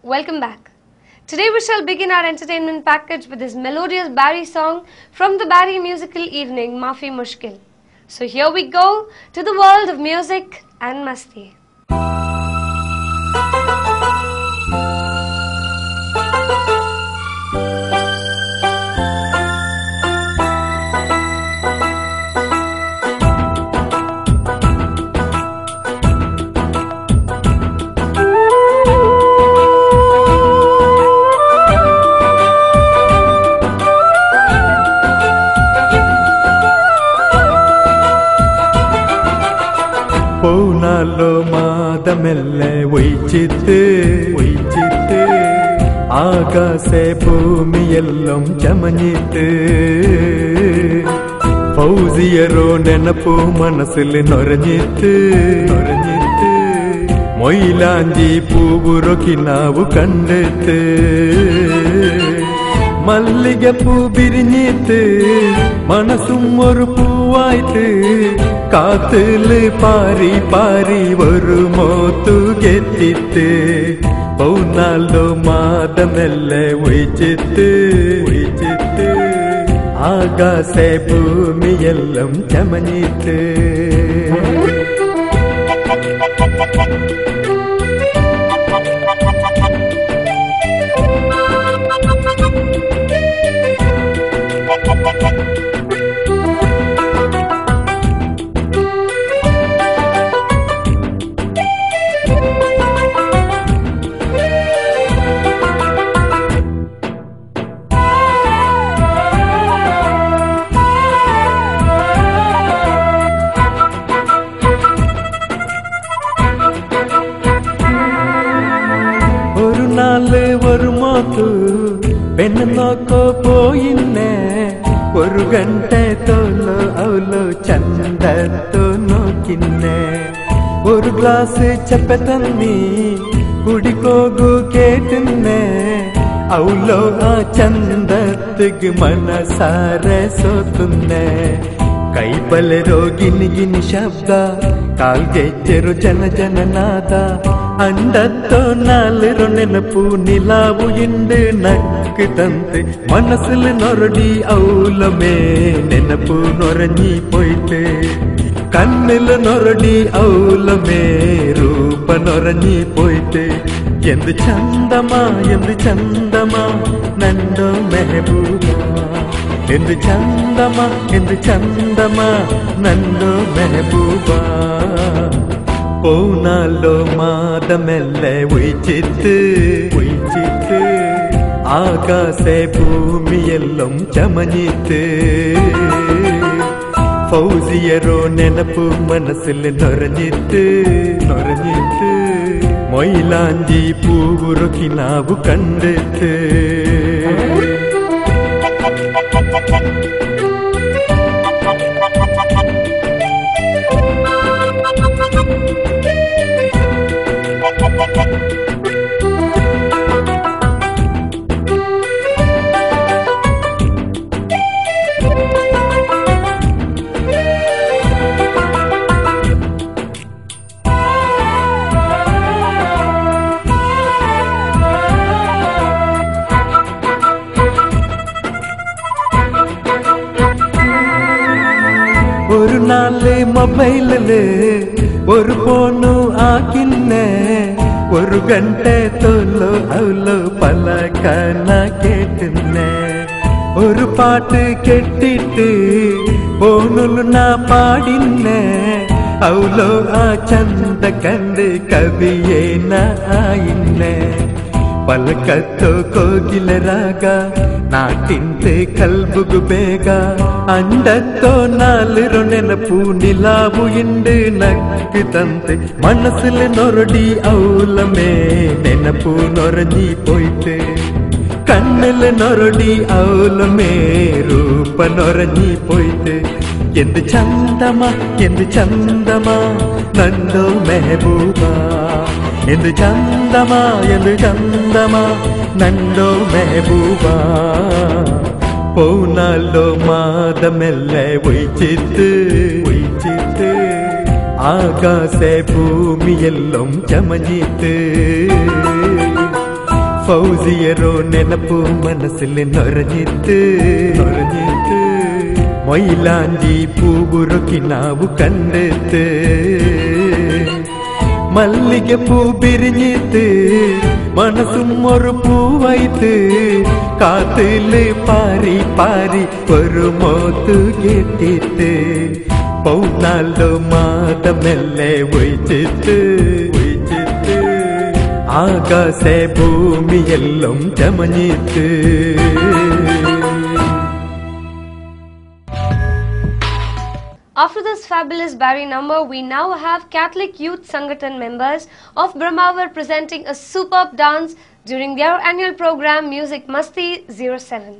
Welcome back. Today we shall begin our entertainment package with this melodious Barry song from the Barry musical evening, Maafi Mushkil. So here we go to the world of music and masti. പൗനാലോ മാതമെല്ലെ ഒഴിച്ചിട്ട് ആകാശെ ഭൂമിയെല്ലാം ചമഞ്ഞിട്ട് ഫൗസിയറോ നെനപ്പു മനസ്സിൽ നൊരഞ്ഞിട്ട് മൊയിലാഞ്ചി പൂവുറൊക്കിനാവു കണ്ടിട്ട് മല്ലികപ്പൂ വിരിഞ്ഞിട്ട് മനസ്സും ഒരു പൂവായിട്ട് കാത്തില് പാരി പാരി ഒരു മോത്തു കെട്ടിട്ട് പൗനാലോ മാതമെല്ലെ ഒഴിച്ചിട്ട് ആകാശെ ഭൂമിയെല്ലാം ചമഞ്ഞിട്ട് ഒരു മോത്തു പെണ്ണ് നോക്കോ പോയിന്നെ ഒരു ഗಂಟೆ തോലോ അവലോ ചന്തത്തോ നോക്കിന്നെ ഒരു ഗ്ലാസ് ചപ്പ തന്നി കുടിക്കോഗു കേട്ടുന്നെ അവലോ ആ ചന്തത്തിക്ക് മനസാരെ സോത്തുന്നെ കൈപ്പലരോ ಗಿನಿ ಗಿನಿ ಶಬ್ದ ಕಾಲ್ಗೆಜ್ಜೆರು ಜನ ಜನನಾದ ಅಂಡತ್ತೋ ನಾಲಿರೋ ನೆನಪು ನಿಲಾವು ಇಂಡು ನಕ್ಕದಂತೆ ಮನಸ್ಸಿಲ್ ನೊರಡಿ ಔಲಮೇ ನೆನಪು ನೊರഞ്ഞി പോയിട്ട് കണ്ണിൽ നൊരടി ഔലമേ രൂപ നൊരഞ്ഞി പോയിട്ട് എന്ത് ചന്തമാ നണ്ടോ മെഹബൂബ എന്ത് ചന്തമാ നണ്ടോ മെഹബൂബ പൗനാലോ മാതമെല്ലെ ഒഴിച്ചിട്ട് ആകാശെ ഭൂമിയെല്ലാം ചമഞ്ഞിട്ട് ഫൗസിയറോ നെനപ്പു മനസ്സിൽ നൊരഞ്ഞിട്ട് മൊയിലാഞ്ചി പൂവുറൊക്കിനാവു കണ്ടിട്ട് ഒരു നാല് മൊബൈലില് ഒരു ഫോണു ആക്കിന്നെ ഒരു ഗಂಟೆ തോലോ അവലോ പലകന കേട്ടുന്നെ ഒരു പാട്ട് കെട്ടിട്ട് ഫോണിൽ നാ പാടിന്നെ അവലോ ആ ചന്ത കണ്ട് കവിയേന ആയിന്നെ പലകത്തോ ಕೋಗಿಲ ರಾಗ ನಾಟಿಂತೆ ಕಲ್ಬುಗು ಬೇಗ ಅಂಡತ್ತೋ ನಾಲಿರೋ ನೆನಪು ನಿಲಾವು ಇಂಡು ನಕ್ಕದಂತೆ ಮನಸ್ಸಿಲ್ ನೊರಡಿ ಔಲಮೇ ನೆನಪು ನೊರഞ്ഞി പോയിട്ട് കണ്ണിൽ നൊരടി ഔലമേ രൂപ നൊരഞ്ഞി പോയിട്ട് എന്ത് ചന്തമാ നണ്ടോ മെഹബൂബ എന്ത് ചന്തമാ നണ്ടോ മെഹബൂബ പൗനാലോ മാതമെല്ലെ ഒഴിച്ചിട്ട് ആകാശെ ഭൂമിയെല്ലാം ചമഞ്ഞിട്ട് ಫೌಜಿಯರೋ ನೆನಪು ಮನಸ್ಸಲ್ಲಿ ನೊರಜಿತ್ತು ಮೈಲಾಂಜಿ ಪೂಬುರೊಕಿ ನಾವು ಕಂಡೆತ್ತು மல்லிகை பூ பிரிஞ்சித்து மனசும் ஒரு பூவைத்து காத்துல பாரி பாரி ஒரு மோத்து கெட்டித்து பௌர்ணாலோ மாதமெல்லே ஒய்ச்சித்து ஆகாச பூமி எல்லாம் ஜமஞ்சித்து After this fabulous Barry number, we now have Catholic Youth Sangathan members of Brahmawar presenting a superb dance during their annual program Music Masti 07.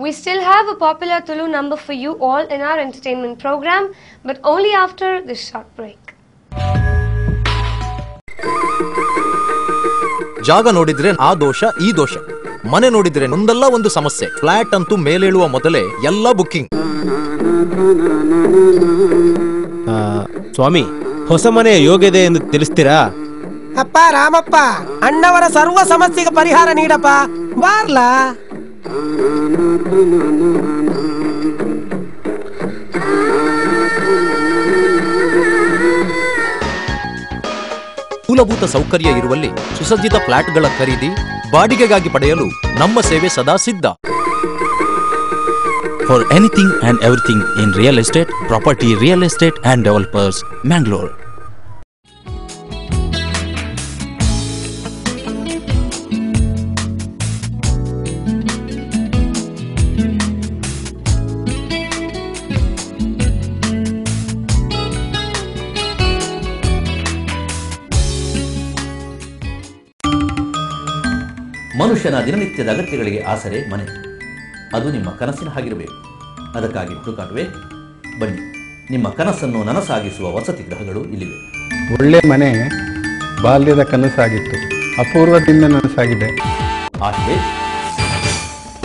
We still have a popular Tulu number for you all in our entertainment program, but only after this short break. ಜಾಗ ನೋಡಿದ್ರೆ ಆ ದೋಷ ಈ ದೋಷ, ಮನೆ ನೋಡಿದ್ರೆ ಒಂದಲ್ಲ ಒಂದು ಸಮಸ್ಯೆ. ಫ್ಲಾಟ್ ಅಂತೂ ಮೇಲೇಳುವ ಮೊದಲೇ ಎಲ್ಲ ಬುಕ್ಕಿಂಗ್. ಸ್ವಾಮಿ, ಹೊಸ ಮನೆಯ ಯೋಗ್ಯತೆ ಎಂದು ತಿಳಿಸ್ತೀರಾ? ಅಪ್ಪ ರಾಮಪ್ಪ, ಅಣ್ಣವರ ಸರ್ವ ಸಮಸ್ಯೆಗೆ ಪರಿಹಾರ ನೀಡಪ್ಪ, ಬಾರ್ಲಾ. ಮೂಲಭೂತ ಸೌಕರ್ಯ ಇರುವಲ್ಲಿ ಸುಸಜ್ಜಿತ ಫ್ಲಾಟ್ಗಳ ಖರೀದಿ, ಬಾಡಿಗೆಗಾಗಿ ಪಡೆಯಲು ನಮ್ಮ ಸೇವೆ ಸದಾ ಸಿದ್ಧ. For anything and everything in real estate, property, real estate and developers, Mangalore. ಮನುಷ್ಯನ ದಿನನಿತ್ಯದ ಅಗತ್ಯಗಳಿಗೆ ಆಸರೆ ಮನೆ. ಅದು ನಿಮ್ಮ ಕನಸಿನ ಹಾಗಿರಬೇಕು. ಅದಕ್ಕಾಗಿ ಹುಡುಕಾಟವೇ? ಬನ್ನಿ, ನಿಮ್ಮ ಕನಸನ್ನು ನನಸಾಗಿಸುವ ವಸತಿ ಗೃಹಗಳು ಇಲ್ಲಿವೆ. ಒಳ್ಳೆ ಮನೆ ಬಾಲ್ಯದ ಕನಸಾಗಿತ್ತು, ಅಪೂರ್ವದಿಂದ ನನಸಾಗಿದೆ.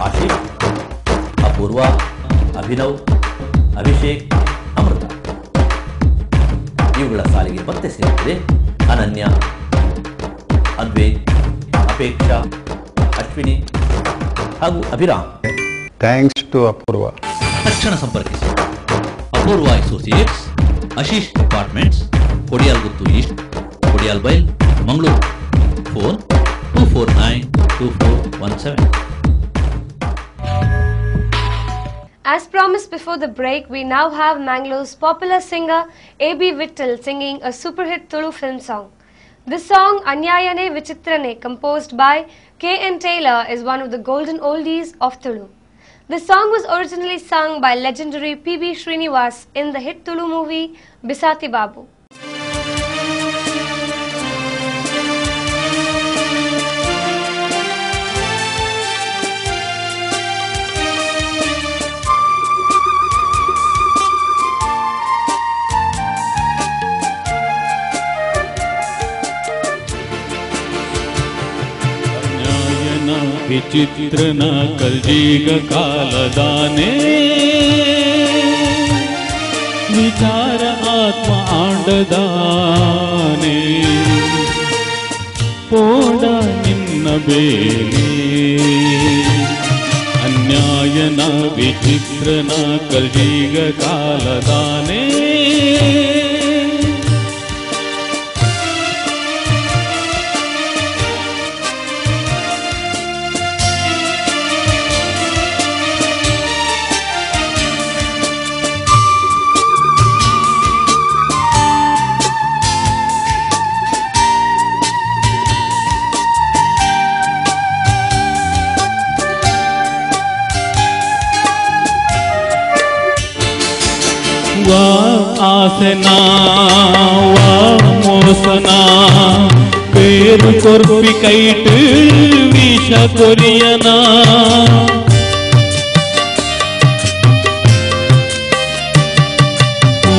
ಆಶೀಶ್, ಅಪೂರ್ವ, ಅಭಿನವ್, ಅಭಿಷೇಕ್, ಅಮೃತ ಇವುಗಳ ಸಾಲಿಗೆ ಮತ್ತೆ ಸೇರಿದೆ ಅನನ್ಯ, ಅದ್ವೈತ್, ಅಪೇಕ್ಷಾ, ಅಶ್ವಿನಿ ಹಾಗೂ ಅಭಿರಾಮ್. Thanks to Apoorva. ತಕ್ಷಣ ಸಂಪರ್ಕಿಸಿ Apoorva associates, Ashish apartments, Kodialguthu east, Kodial Bail, Mangaluru. Phone 2492417. As promised before the break, we now have Mangalore's popular singer A.B. Vittal singing a super hit Tulu film song. This song, Anyayane Vichitrane, composed by K.N. Taylor, is one of the golden oldies of Tulu. This song was originally sung by legendary P.B. Srinivas in the hit Tulu movie Bisati Babu. ವಿಚಿತ್ರನ ಕಲ್ಜೀಗ ಕಾಲದಾನೆ ವಿಚಾರ ಆತ್ಮ ಆಂಡದಾನೆ ಪೋಡ ನಿನ್ನ ಬೇನೆ ಅನ್ಯಾಯನ ವಿಚಿತ್ರನ ಕಲ್ಜೀಗ ಕಾಲದಾನೆ ವಾ ಆಸೆನಾ ವಾ ಮೋಸನಾ ಪೇರು ಕೊರ್ಪಿ kite ವಿಷ ಕೊರಿಯನಾ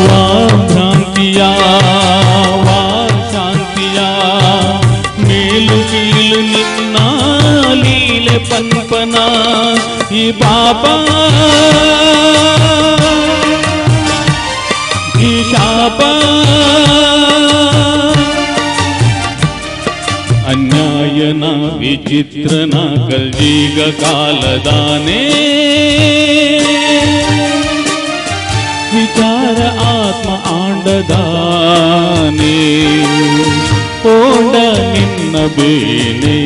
ವಾ ಭ್ರಾಂತಿಯ ವಾ ಶಾಂತಿಯ ಮೇಲು ಕೀಳು ನಿನ್ನ ಲೀಲೆ ಪಂಪನ ಈ ಪಾಪ ಶಾಪ ಅನ್ಯಾಯನ ವಿಚಿತ್ರನ ಕಲ್ಜೀಗ ಕಾಲದಾನೆ ವಿಚಾರ ಆತ್ಮ ಆಂಡದಾನೆ ಓಡ ನಿನ್ನ ಬೇನೆ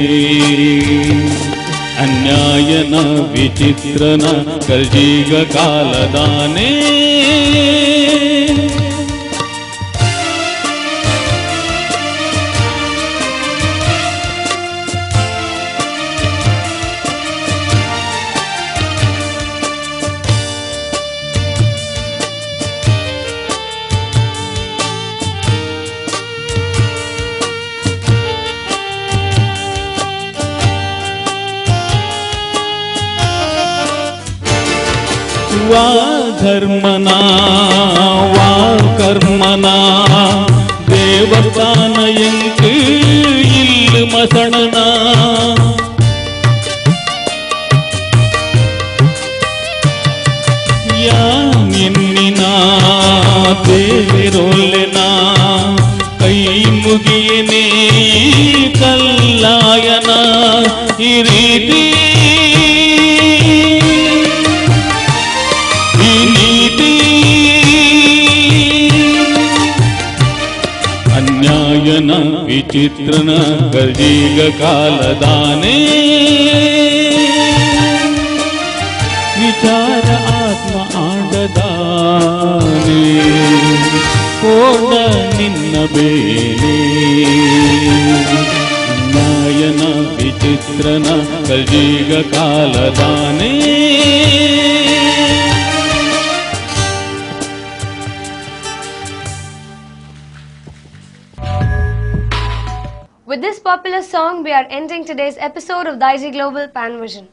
ಅನ್ಯಾಯನ ವಿಚಿತ್ರನ ಕಲ್ಜೀಗ ಕಾಲದಾನೆ ವಾ ಧರ್ಮನಾ ವಾ ಕರ್ಮನಾ ದೇವಸ್ಥಾನ ಎಂಕು ಇಲ್ಲಿ ಮಸಣನ ಯಾ ಎನ್ನಿನ ದೇವಿರೋಲೆನ ಕೈ ಮುಗಿಯನೇ ಕಲ್ಲಾಯನ ಈ ರೀತಿ ಅನ್ಯಾಯನ ವಿಚಿತ್ರನ ಕಲ್ಜೀಗ ಕಾಲದಾನೆ ವಿಚಾರ ಆತ್ಮ ಆಂಡದಾನೆ ಕೋಡ ನಿನ್ನ ಬೇನೆ ಅನ್ಯಾಯನ ವಿಚಿತ್ರನ ಕಲ್ಜೀಗ ಕಾಲದಾನೆ With this popular song, we are ending today's episode of Daiji Global Pan Vision.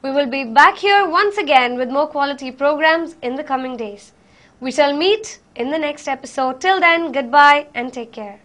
We will be back here once again with more quality programs in the coming days. We shall meet in the next episode. Till then, goodbye and take care.